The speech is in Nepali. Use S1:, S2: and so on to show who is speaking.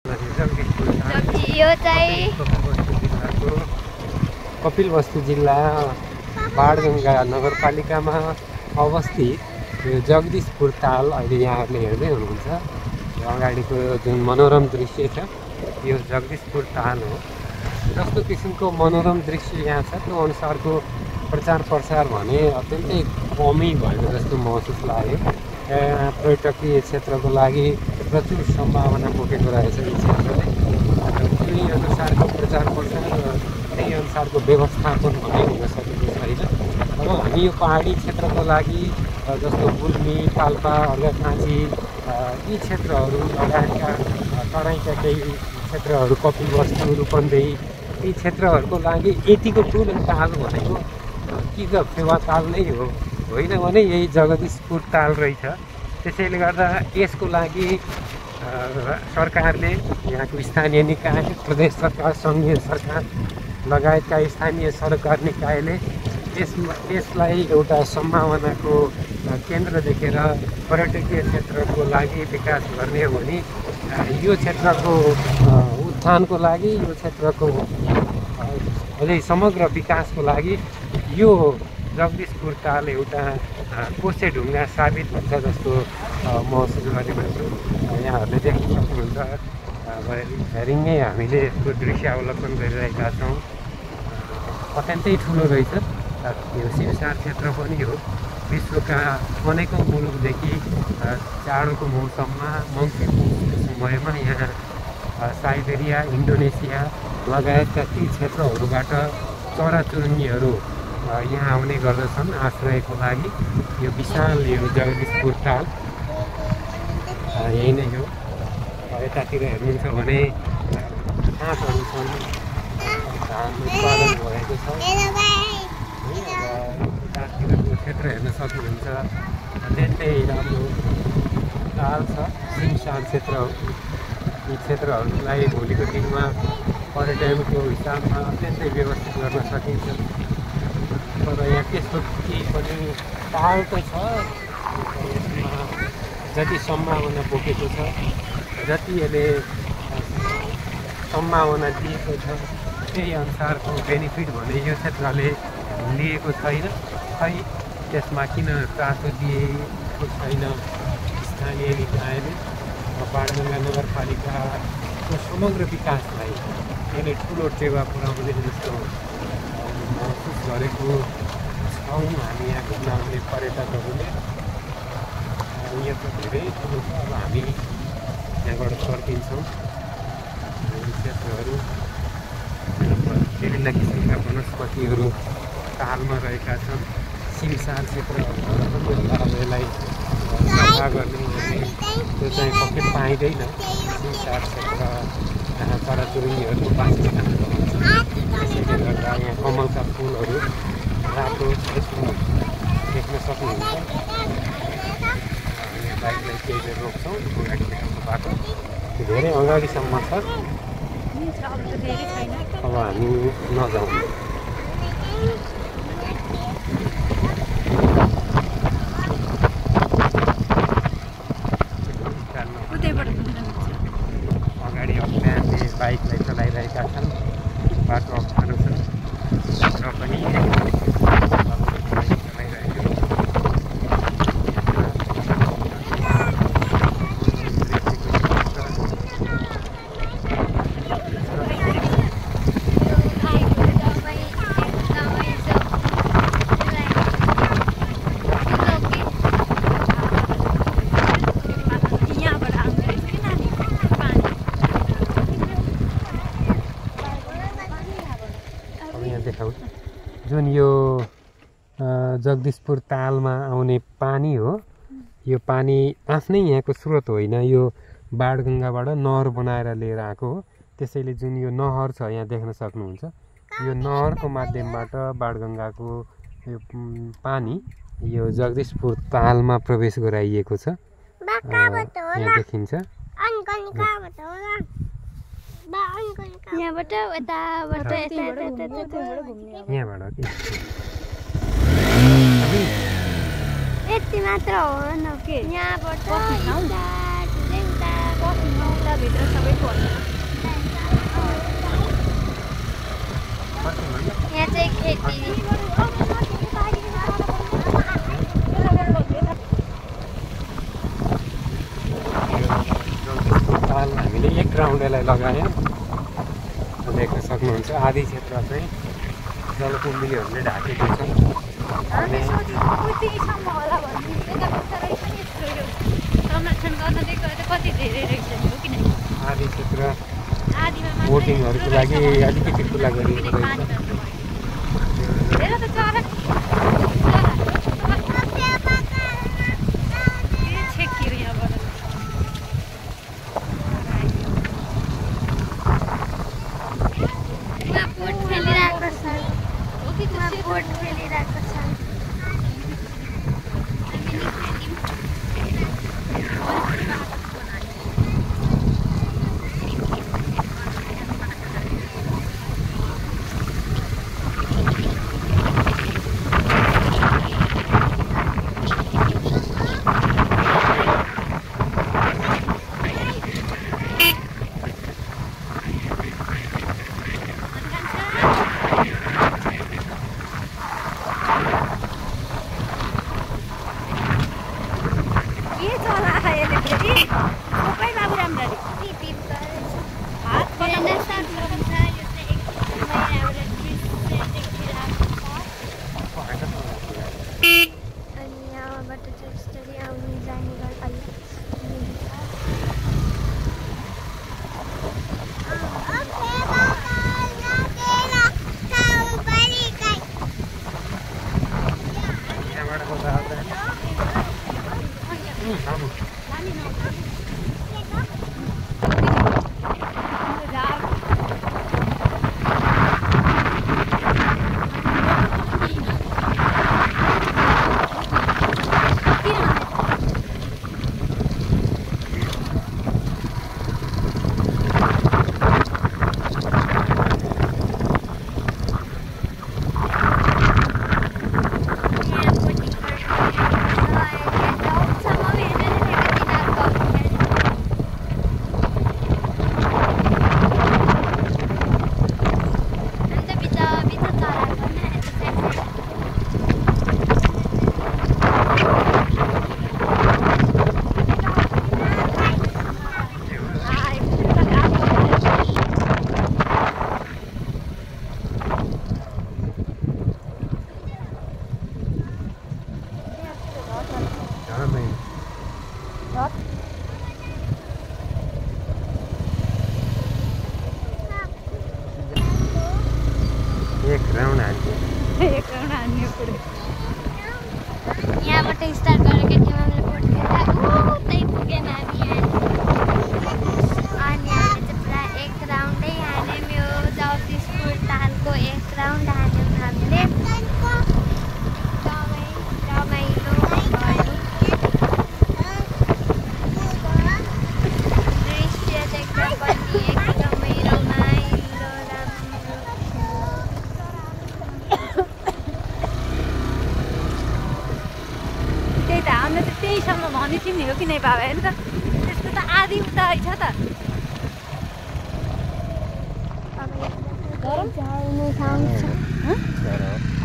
S1: यो चाहिँ
S2: कपिलवस्तु जिल्ला बाणगङ्गा नगरपालिकामा अवस्थित यो जगदीशपुर ताल अहिले यहाँहरूले हेर्दै हुनुहुन्छ। अगाडिको जुन मनोरम दृश्य छ यो जगदीशपुर ताल हो। जस्तो किसिमको मनोरम दृश्य यहाँ छ त्यो अनुसारको प्रचार प्रसार भने अत्यन्तै कमै भएको जस्तो महसुस लाग्यो। यहाँ पर्यटकीय क्षेत्रको लागि प्रचुर सम्भावना बोकेको रहेछ यो क्षेत्रले। त्यही अनुसारको प्रचार प्रसार र त्यही अनुसारको व्यवस्थापन भने हुन सकेको छैन। अब हामी यो पहाडी क्षेत्रको लागि जस्तो गुल्मी, पाल्पा, अर्घाखाँची यी क्षेत्रहरू लगायतका तराईका केही क्षेत्रहरू कपिलवस्तु, रूपन्देही यी क्षेत्रहरूको लागि यतिको ठुलो ताल भनेको किगप फेवा ताल नै हो, होइन भने यही जगदीशपुर ताल रहेछ। त्यसैले गर्दा यसको लागि सरकारले, यहाँको स्थानीय निकाय, प्रदेश सरकार, सङ्घीय सरकार लगायतका स्थानीय सरकार निकायले यसलाई एउटा सम्भावनाको केन्द्र देखेर पर्यटकीय क्षेत्रको लागि विकास गर्ने हो भने यो क्षेत्रको उत्थानको लागि, यो क्षेत्रको अझै समग्र विकासको लागि यो जगदीशपुर ताल एउटा कोसे ढुङ्गा साबित हुन्छ जस्तो महसुस गरेको छु। यहाँहरूले देख्न सक्नुहुन्छ। हेरिङै हामीले यसको दृश्य अवलोकन गरिरहेका छौँ। अत्यन्तै ठुलो रहेछ यो सिमसार क्षेत्र पनि हो। विश्वका अनेकौँ मुलुकदेखि जाडोको मौसममा मङ्सिर पुसको समयमा यहाँ साइबेरिया, इन्डोनेसिया लगायतका ती क्षेत्रहरूबाट चराचुरुङ्गीहरू यहाँ आउने गर्दछन् आश्रयको लागि। यो विशाल यो जगदीशपुर ताल यही नै हो। यतातिर हेर्नुहुन्छ भने आँपहरू छन्, धान उत्पादन भएको छ। यतातिरको क्षेत्र हेर्न सक्नुहुन्छ, अत्यन्तै राम्रो ताल छ। सिमसार क्षेत्र हो। यी क्षेत्रहरूलाई भोलिको दिनमा पर्यटनको हिसाबमा अत्यन्तै व्यवस्थित गर्न सकिन्छ। तर यहाँ त्यस्तो केही पनि ताल त छ, यसमा जति सम्भावना बोकेको छ, जति यसले सम्भावना दिएको छ त्यही अनुसारको बेनिफिट भने यो क्षेत्रले लिएको छैन। खै त्यसमा किन चासो दिएको छैन स्थानीय निकायले? बाणगङ्गा नगरपालिकाको समग्र विकासलाई यसले ठुलो टेवा पुर्याउने जस्तो महसुस गरेको छौँ हामी यहाँ घुम्न आउने पर्यटकहरूले। यो त धेरै ठुलो छ। अब हामी यहाँबाट फर्किन्छौँ। क्षेत्रहरू विभिन्न किसिमका वनस्पतिहरू तालमा रहेका छन्। सिमसार क्षेत्रहरूलाई सफा गर्ने त्यो चाहिँ पक्कै पाइँदैन। सिमसार क्षेत्र जहाँ चराचुरुङ्गीहरूको वासस्थान त्यसैले गर्दा यहाँ कमलका फुलहरू रातो यसो देख्न सक्नुहुन्छ। बाइकलाई केही बेर रोक्छौँ। अगाडि देखाउनु बाटो धेरै अगाडिसम्म छ। अब हामी नजाउँ। अगाडि अभियानले बाइकलाई चलाइरहेका छन्। बाटो अप्ठ्यारो छ र पनि जुन यो जगदीशपुर तालमा आउने पानी हो, यो पानी आफ्नै यहाँको स्रोत होइन, यो बाणगङ्गाबाट नहर बनाएर लिएर आएको हो। त्यसैले जुन यो नहर छ यहाँ देख्न सक्नुहुन्छ, यो नहरको माध्यमबाट बाणगङ्गाको यो पानी यो जगदीशपुर तालमा प्रवेश गराइएको छ। यहाँ देखिन्छ।
S1: यहाँबाट
S2: यहाँबाट
S1: यति मात्र हो न के? यहाँबाट भित्र सबै
S2: हामीले एक राउन्ड यसलाई लगायौँ। देख्न सक्नुहुन्छ आधी क्षेत्र चाहिँ जलकुम्भिलीहरूले ढाकेको छ। आधी क्षेत्र बोटिङहरूको लागि अलिकति खुला गरिएको रहेछ।
S1: यहाँबाट स्टार्ट गरेर केटीमाले बोट खेल्दा उतै पुगेन हामी अनि हामीले चाहिँ पुरा एक राउन्डै हान्यौँ। यो जगदीशपुर तालको एक राउन्ड हान्यौँ हामीले। रमाइलो भयो। दृश्य देख्दा पनि एकदमै रमाइलो
S3: त्यही त हामीले त त्यहीसम्म भन्ने थियौँ नि हो कि नै बाबा हेर्नु त त्यसको त आधी उता रहेछ त
S1: अब जाने ठाउँ छ।